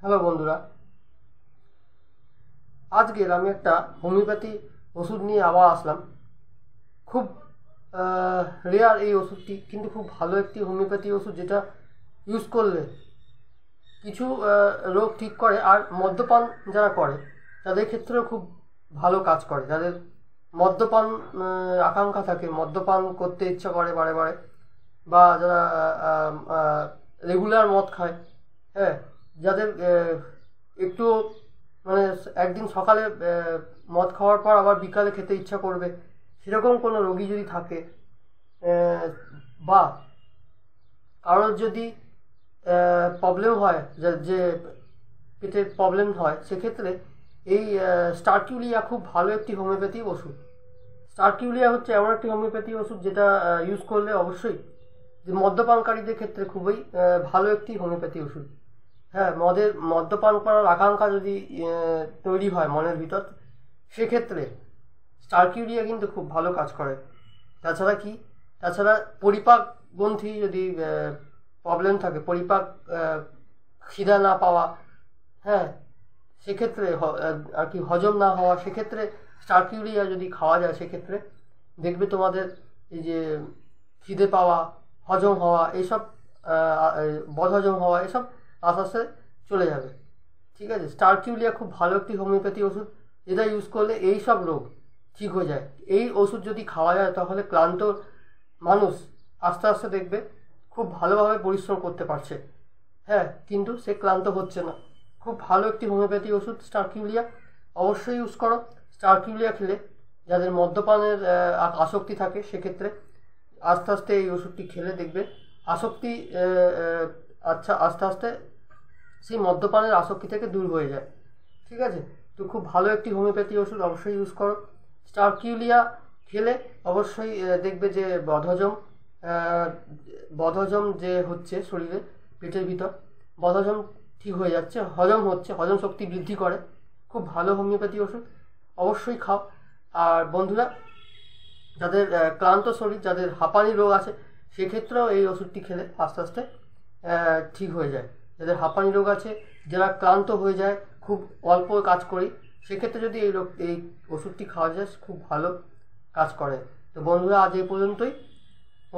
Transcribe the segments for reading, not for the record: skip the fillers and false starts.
Hello বন্ধুরা, আজকের আমি একটা হোমিওপ্যাথি ওষুধ নিয়ে আবার আসলাম। খুব রেয়ার এই ওষুধটি, কিন্তু খুব ভালো একটি হোমিওপ্যাথি ওষুধ, যেটা ইউজ করলে কিছু রোগ ঠিক করে। আর মদ্যপান যারা করে তাদের ক্ষেত্রেও খুব ভালো কাজ করে। যাদের মদ্যপান আকাঙ্ক্ষা থাকে, মদ্যপান করতে ইচ্ছা করে বারে বারে, বা যারা রেগুলার মদ খায়, হ্যাঁ, যাদের একটু মানে একদিন সকালে মদ খাওয়ার পর আবার বিকালে খেতে ইচ্ছা করবে, সেরকম কোনো রোগী যদি থাকে, বা কারোর যদি প্রবলেম হয়, যে পেটের প্রবলেম হয়, সেক্ষেত্রে এই স্টারকিউলিয়া খুব ভালো একটি হোমিওপ্যাথি ওষুধ। স্টারকিউলিয়া হচ্ছে এমন একটি হোমিওপ্যাথি ওষুধ যেটা ইউজ করলে অবশ্যই যে মদ্যপানকারীদের ক্ষেত্রে খুবই ভালো একটি হোমিওপ্যাথি ওষুধ। হ্যাঁ, মদ্যপান করার আকাঙ্ক্ষা যদি তৈরি হয় মনের ভিতর, সেক্ষেত্রে স্টারকিউরিয়া কিন্তু খুব ভালো কাজ করে। তাছাড়া পরিপাক গ্রন্থি যদি প্রবলেম থাকে, পরিপাক খিদা না পাওয়া, হ্যাঁ, সেক্ষেত্রে আর কি হজম না হওয়া, সেক্ষেত্রে স্টারকিউরিয়া যদি খাওয়া যায়, সেক্ষেত্রে দেখবে তোমাদের এই যে খিদে পাওয়া, হজম হওয়া, এইসব বদহজম হওয়া, এসব আস্তে আস্তে চলে যাবে। ঠিক আছে, স্টারকিউলিয়া খুব ভালো একটি হোমিওপ্যাথি ওষুধ, যেটা ইউজ করলে এই সব রোগ ঠিক হয়ে যায়। এই ওষুধ যদি খাওয়া যায়, তাহলে ক্লান্ত মানুষ আস্তে আস্তে দেখবে খুব ভালোভাবে পরিশ্রম করতে পারছে, হ্যাঁ, কিন্তু সে ক্লান্ত হচ্ছে না। খুব ভালো একটি হোমিওপ্যাথি ওষুধ স্টারকিউলিয়া, অবশ্যই ইউজ করো। স্টারকিউলিয়া খেলে যাদের মদ্যপানের আসক্তি থাকে, সেক্ষেত্রে আস্তে আস্তে এই ওষুধটি খেলে দেখবে আসক্তি আস্তে আস্তে সেই মদ্যপানের আসক্তি থেকে দূর হয়ে যায়। ঠিক আছে, তো খুব ভালো একটি হোমিওপ্যাথি ওষুধ, অবশ্যই ইউজ করো। স্টারকিউলিয়া খেলে অবশ্যই দেখবে যে বদহজম যে হচ্ছে শরীরে, পেটের ভিতর বদহজম ঠিক হয়ে যাচ্ছে, হজম হচ্ছে, হজম শক্তি বৃদ্ধি করে। খুব ভালো হোমিওপ্যাথি ওষুধ, অবশ্যই খাও। আর বন্ধুরা, যাদের ক্লান্ত শরীর, যাদের হাঁপানি রোগ আছে, সেক্ষেত্রেও এই ওষুধটি খেলে আস্তে আস্তে ঠিক হয়ে যায়। যাদের হাঁপানি রোগ আছে, যারা ক্লান্ত হয়ে যায়, খুব অল্প কাজ করি, সেক্ষেত্রে যদি এই ওষুধটি খাওয়া যায়, খুব ভালো কাজ করে। তো বন্ধুরা, আজ এই পর্যন্তই।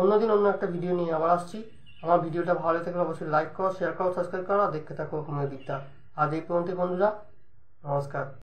অন্যদিন অন্য একটা ভিডিও নিয়ে আবার আসছি। আমার ভিডিওটা ভালো থাকলে অবশ্যই লাইক করো, শেয়ার করো, সাবস্ক্রাইব করো, আর দেখতে থাকো হোমিওপ্যাথিটা। আজ এই পর্যন্তই বন্ধুরা, নমস্কার।